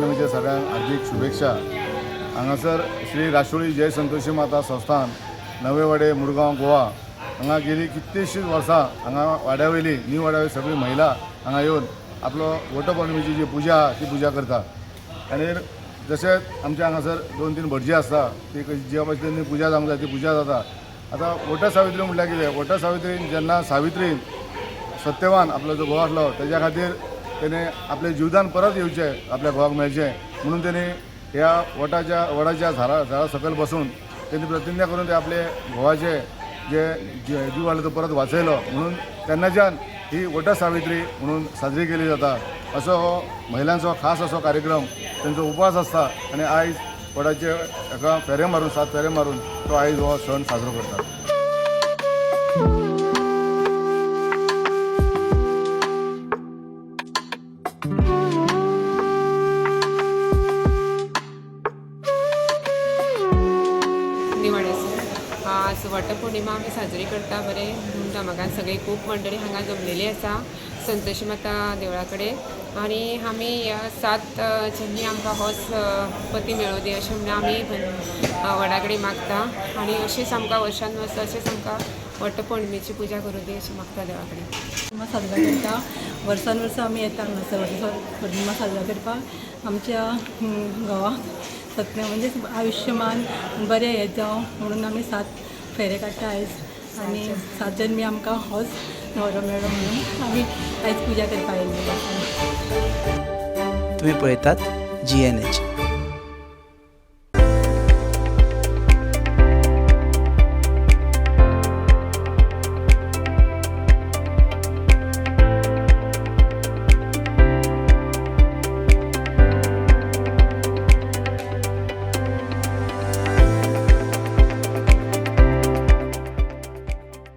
वटपौर्णिमेच्या सगळ्यांक हार्दिक शुभेच्छा। हांगासर श्री राष्ट्रोळी जय संतोषी माता संस्थान नवे वाडे मुरगांव गोवा हांगा गेली कितलीशींच वर्सां हांगा वाड्यावयली न्यू वाड्यावयली सगळी महिला हांगा येवन आपलो वटपौर्णिमेची जी पूजा ती पूजा करता। आनी जशें आमच्या हांगासर 2-3 भटजी आसता ती ज्या पद्दतीन पूजा जावंक जाय ती पूजा जाता। आतां वट सावित्री म्हटल्यार कितें, वट सावित्रीन जेन्ना सावित्रीन सत्यवान आपलो जो घोव आसलो तेज्या खातीर तेणें आपलें जीवदान परत येवचें, आपल्या घोवाक मेळचें म्हणून तेणें ह्या वडाच्या झाडा सकयल बसून तेणी प्रतिज्ञा करून ते आपले घोवाचे जे जीव आसलो तो परत वाचयलो म्हणून तेन्नाच्यान ही वट सावित्री म्हणून साजरी केली जाता। असो हो महिलांचो खास असो कार्यक्रम तांचो उपास आसता आनी आयज वडाचे हाका फेरे मारून 7 फेरे मारून तो आयज हो सण साजरो करता। आज वटपौर्णिमा आमी साजरी करता बरे धूमधामाकान सगळी खूब मंडळी हांगा जमलेली आसा संतोषी माता देवळा कडेन आनी आमी ह्या 7 ज्यांनी आमकां होच पती मेळूं दी अशें म्हणून आमी वडा कडेन मागता आनी अशीच आमकां वर्सान वर्स अशेंच आमकां वटपौर्णिमेची पुजा करूं दी अशें मागता देवा कडेन। साजरा करता वर्सान वर्स आमी येता हांगासर वटपौर्णिमा साजरा करपाक। आमच्या गांवाक सत्य म्हणजे आयुश्यमान बरें हें जावं म्हणून आमी 7 फेरे काडटा आयज आनी 7 जन्मी आमकां होच न्हवरो मेळ्ळो म्हणून आमी आयज पुजा करपाक आयिल्ली आसा। तुम्ही पळयतात GNH।